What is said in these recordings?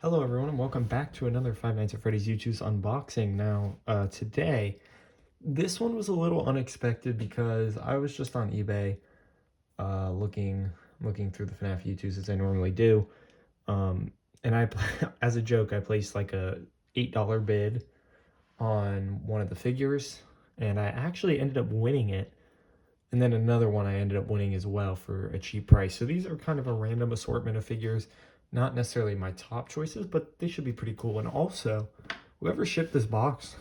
Hello everyone and welcome back to another Five Nights at Freddy's Youtooz unboxing. Now, today, this one was a little unexpected because I was just on eBay looking through the Fnaf Youtooz as I normally do. And as a joke, I placed like a $8 bid on one of the figures and I actually ended up winning it. And then another one I ended up winning as well for a cheap price. So these are kind of a random assortment of figures. Not necessarily my top choices, but they should be pretty cool. And also, whoever shipped this box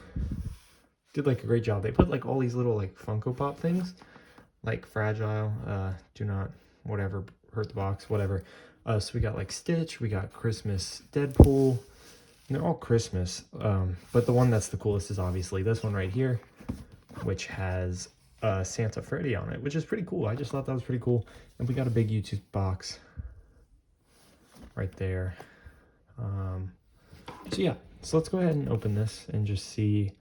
did like a great job. They put like all these little like Funko Pop things, like fragile, do not, whatever, hurt the box, whatever. So we got like Stitch, we got Christmas Deadpool, and they're all Christmas. But the one that's the coolest is obviously this one right here, which has Santa Freddy on it, which is pretty cool. I just thought that was pretty cool. And we got a big Youtooz box right there. So yeah, so let's go ahead and open this and just see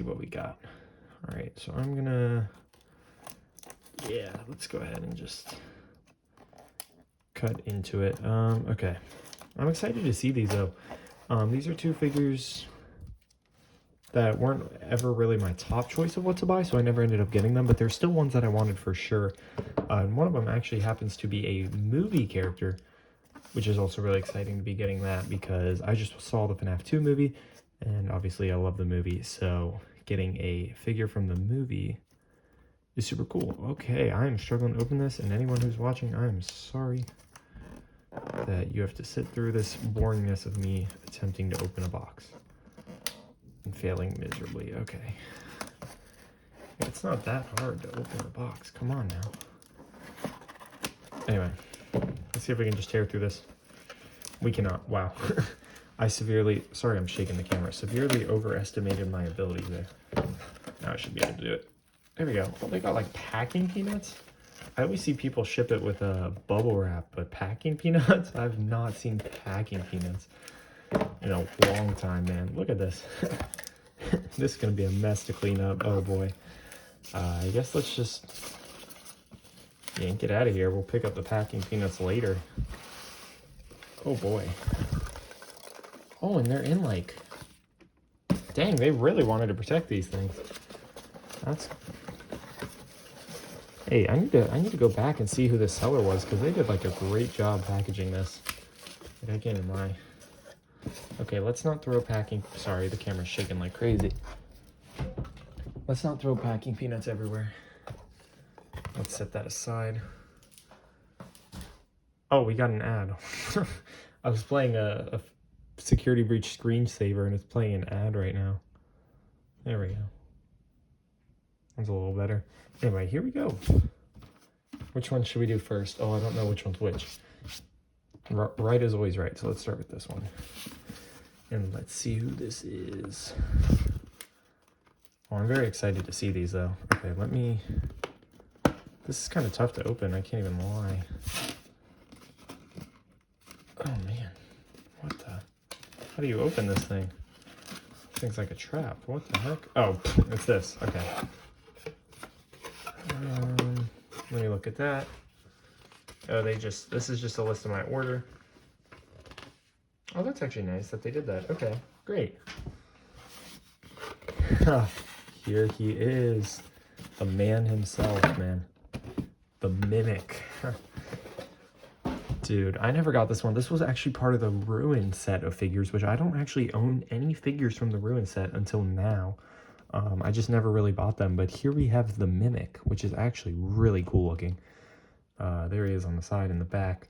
what we got. All right, so I'm gonna, yeah, let's go ahead and just cut into it. Okay, I'm excited to see these though. These are two figures that weren't ever really my top choice of what to buy, so I never ended up getting them, but they're still ones that I wanted for sure. And one of them actually happens to be a movie character, which is also really exciting to be getting that because I just saw the Fnaf 2 movie, and obviously I love the movie, so getting a figure from the movie is super cool. Okay, I am struggling to open this, and anyone who's watching, I am sorry that you have to sit through this boringness of me attempting to open a box and failing miserably. Okay. It's not that hard to open a box. Come on now. Anyway, let's see if we can just tear through this. We cannot. Wow. I sorry I'm shaking the camera, severely overestimated my ability there. Now I should be able to do it. There we go. Oh, they got like packing peanuts. I always see people ship it with a bubble wrap, but packing peanuts? I've not seen packing peanuts in a long time, man. Look at this. This is going to be a mess to clean up. Oh boy. I guess let's just yank it out of here. We'll pick up the packing peanuts later. Oh boy. Oh, and they're in like, dang, they really wanted to protect these things. That's, hey, I need to go back and see who the seller was because they did like a great job packaging this. Like, I can't even lie. Okay, let's not throw packing, sorry, the camera's shaking like crazy. Let's not throw packing peanuts everywhere. Let's set that aside. Oh, we got an ad. I was playing a security breach screensaver and it's playing an ad right now. There we go. That's a little better. Anyway, here we go. Which one should we do first? Oh, I don't know which one's which. Right is always right, so let's start with this one. And let's see who this is. Oh, I'm very excited to see these though. Okay, this is kind of tough to open, I can't even lie. Oh man, what the? How do you open this thing? This thing's like a trap. What the heck? Oh, it's this. Okay. Let me look at that. Oh, this is just a list of my order. Oh, that's actually nice that they did that. Okay, great. Here he is. The man himself, man. The Mimic. Dude, I never got this one. This was actually part of the Ruin set of figures, which I don't actually own any figures from the Ruin set until now. I just never really bought them, but here we have the Mimic, which is actually really cool looking. There he is on the side and the back.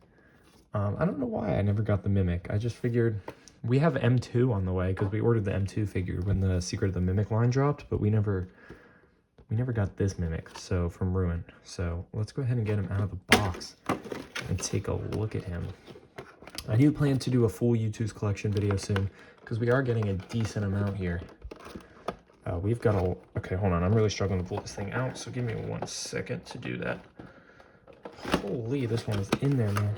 I don't know why I never got the Mimic. I just figured we have M2 on the way because we ordered the M2 figure when the Secret of the Mimic line dropped, but we never got this Mimic, so from Ruin. So let's go ahead and get him out of the box and take a look at him. I do plan to do a full Youtooz collection video soon because we are getting a decent amount here. We've got a, okay, hold on. I'm really struggling to pull this thing out, so give me 1 second to do that. Holy, this one is in there, man.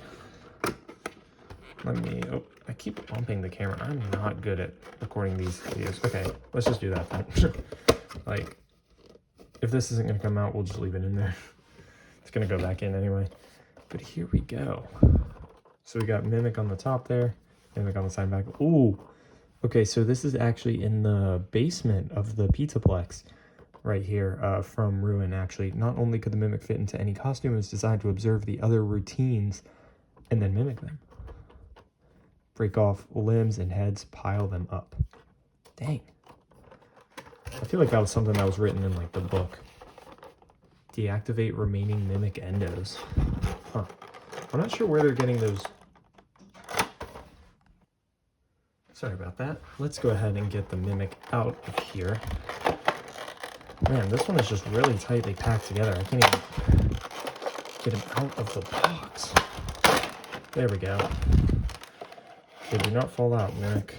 Let me, oh, I keep bumping the camera. I'm not good at recording these videos. Okay, let's just do that then. Like, if this isn't going to come out, we'll just leave it in there. It's going to go back in anyway. But here we go. So we got Mimic on the top there. Mimic on the side and back. Ooh. Okay, so this is actually in the basement of the Pizzaplex right here from Ruin, actually. Not only could the Mimic fit into any costume, it was designed to observe the other routines and then mimic them. Break off limbs and heads, pile them up. Dang. I feel like that was something that was written in like the book. Deactivate remaining mimic endos. Huh. I'm not sure where they're getting those. Sorry about that. Let's go ahead and get the mimic out of here. Man, this one is just really tightly packed together. I can't even get him out of the box. There we go. Okay, do not fall out, mimic.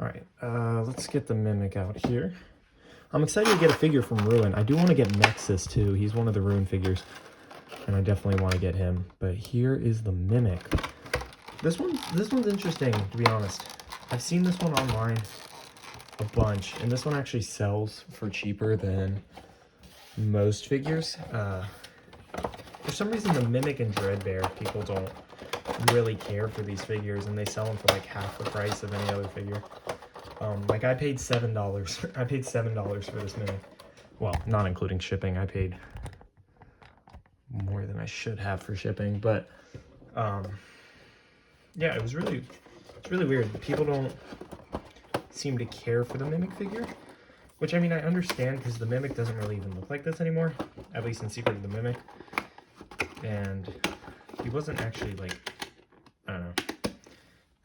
Alright, let's get the mimic out here. I'm excited to get a figure from Ruin. I do want to get Nexus too. He's one of the Ruin figures. And I definitely want to get him. But here is the mimic. This one's interesting, to be honest. I've seen this one online a bunch. And this one actually sells for cheaper than most figures. For some reason, the Mimic and Dreadbear, people don't really care for these figures, and they sell them for like half the price of any other figure. Like I paid $7. I paid $7 for this Mimic. Well, not including shipping. I paid more than I should have for shipping, but yeah, it's really weird. People don't seem to care for the Mimic figure, which I mean I understand because the Mimic doesn't really even look like this anymore, at least in Secret of the Mimic. And he wasn't actually like, I don't know,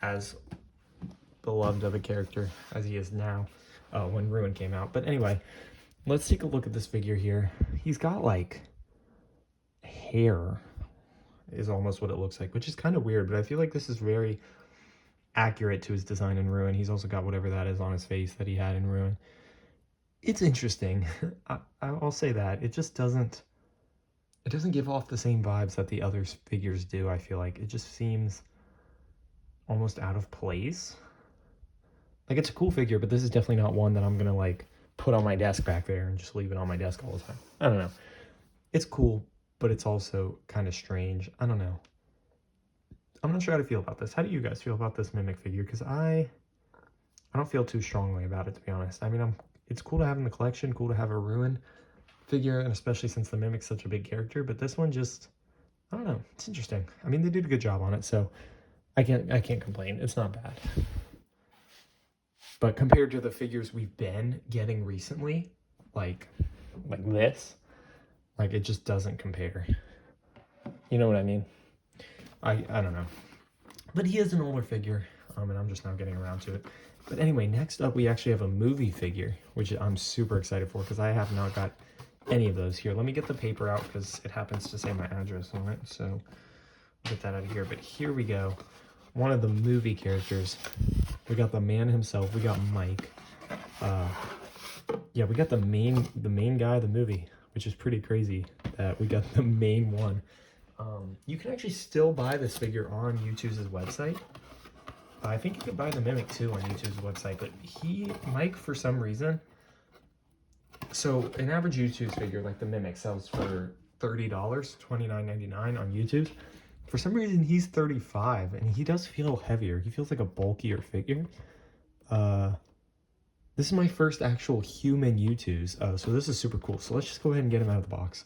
as beloved of a character as he is now when Ruin came out. But anyway, let's take a look at this figure here. He's got like hair is almost what it looks like, which is kind of weird, but I feel like this is very accurate to his design in Ruin. He's also got whatever that is on his face that he had in Ruin. It's interesting. I'll say that. It just doesn't give off the same vibes that the other figures do, I feel like. It just seems almost out of place. Like, it's a cool figure, but this is definitely not one that I'm gonna like put on my desk back there and just leave it on my desk all the time. I don't know. It's cool, but it's also kind of strange. I don't know. I'm not sure how to feel about this. How do you guys feel about this Mimic figure? Because I don't feel too strongly about it, to be honest. I mean, it's cool to have in the collection, cool to have a Ruin figure, and especially since the Mimic's such a big character, but this one just, I don't know, it's interesting. I mean, they did a good job on it, so I can't complain. It's not bad. But compared to the figures we've been getting recently, like this, like it just doesn't compare. You know what I mean? I don't know. But he is an older figure, and I'm just now getting around to it. But anyway, next up we actually have a movie figure, which I'm super excited for because I have not got any of those here. Let me get the paper out because it happens to say my address on it, so I'll get that out of here. But here we go. One of the movie characters. We got the man himself. We got Mike. Yeah, we got the main guy of the movie, which is pretty crazy that we got the main one. You can actually still buy this figure on Youtooz's website. I think you could buy the Mimic too on Youtooz's website, but Mike, for some reason, so an average Youtooz figure like the Mimic sells for $30, $29.99 on Youtooz. For some reason, he's $35, and he does feel heavier. He feels like a bulkier figure. This is my first actual human Youtooz, so this is super cool. So let's just go ahead and get him out of the box.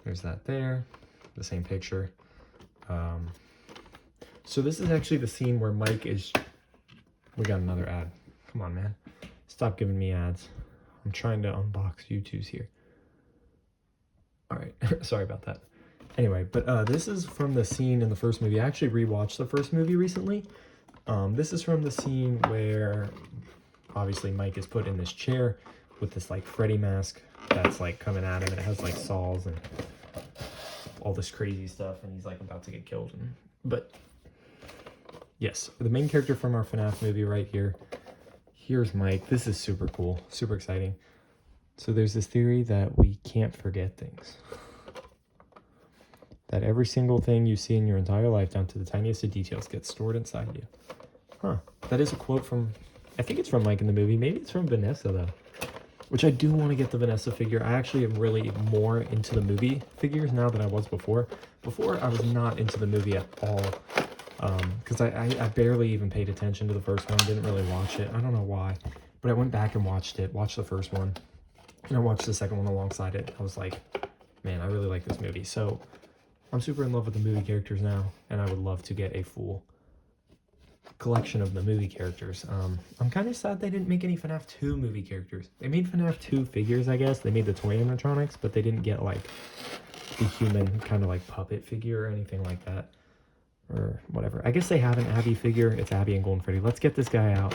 There's that there, the same picture. So this is actually the scene where Mike is... We got another ad. Come on, man. Stop giving me ads. I'm trying to unbox Youtooz here. All right, sorry about that. Anyway, but this is from the scene in the first movie. I actually rewatched the first movie recently. This is from the scene where obviously Mike is put in this chair with this like Freddy mask that's like coming at him, and it has like saws and all this crazy stuff, and he's like about to get killed. But yes, the main character from our Fnaf movie right here. Here's Mike. This is super cool, super exciting. So there's this theory that we can't forget things. That every single thing you see in your entire life, down to the tiniest of details, gets stored inside you. Huh. That is a quote from, I think it's from Mike in the movie. Maybe it's from Vanessa, though. which I do want to get the Vanessa figure. I actually am really more into the movie figures now than I was before. Before, I was not into the movie at all, because I barely even paid attention to the first one, didn't really watch it. I don't know why, but I went back and watched the first one, and I watched the second one alongside it. I was like, man, I really like this movie. So I'm super in love with the movie characters now, and I would love to get a full collection of the movie characters. I'm kind of sad they didn't make any FNAF 2 movie characters. They made FNAF 2 figures, I guess. They made the toy animatronics, but they didn't get like the human kind of like puppet figure or anything like that, or whatever. I guess they have an Abby figure. It's Abby and Golden Freddy. Let's get this guy out.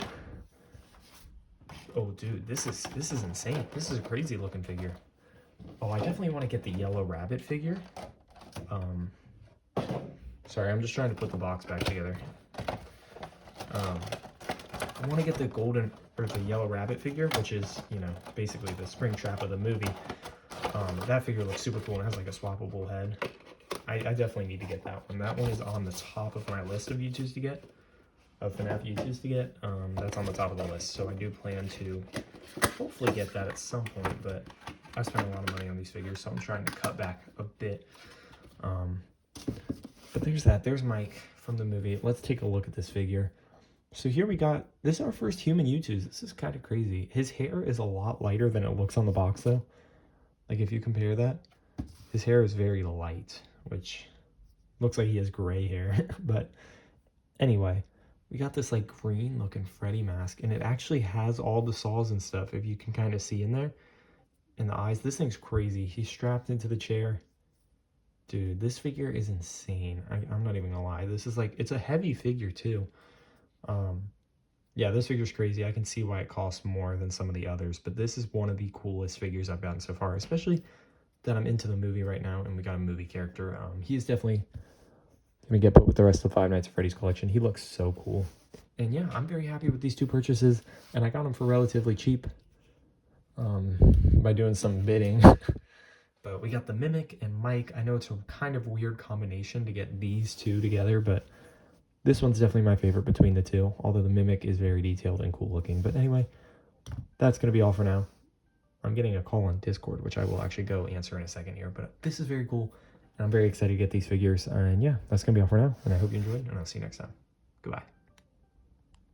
Oh, dude, this is insane. This is a crazy looking figure. Oh, I definitely want to get the yellow rabbit figure. Sorry, I'm just trying to put the box back together. I want to get the golden or the yellow rabbit figure, which is, you know, basically the Springtrap of the movie. That figure looks super cool and has like a swappable head. I definitely need to get that one. That one is on the top of my list of Youtooz to get, of FNAF Youtooz to get. That's on the top of the list, so I do plan to hopefully get that at some point, but I spent a lot of money on these figures, so I'm trying to cut back a bit. But there's that. There's Mike from the movie. Let's take a look at this figure. So here we got, this is our first human Youtooz. This is kind of crazy. His hair is a lot lighter than it looks on the box though. Like if you compare that, his hair is very light, which looks like he has gray hair. But anyway, we got this like green looking Freddy mask, and it actually has all the saws and stuff, if you can kind of see in there. And the eyes, this thing's crazy. He's strapped into the chair. Dude, this figure is insane. I'm not even gonna lie. This is like, it's a heavy figure too. Yeah, this figure's crazy. I can see why it costs more than some of the others, but this is one of the coolest figures I've gotten so far, especially that I'm into the movie right now and we got a movie character. He is definitely gonna get put with the rest of the Five Nights at Freddy's collection. He looks so cool. And yeah, I'm very happy with these two purchases, and I got them for relatively cheap by doing some bidding. But we got the Mimic and Mike. I know it's a kind of weird combination to get these two together, but this one's definitely my favorite between the two, although the Mimic is very detailed and cool looking. But anyway, that's going to be all for now. I'm getting a call on Discord, which I will actually go answer in a second here. But this is very cool, and I'm very excited to get these figures. And yeah, that's going to be all for now. And I hope you enjoyed, and I'll see you next time. Goodbye.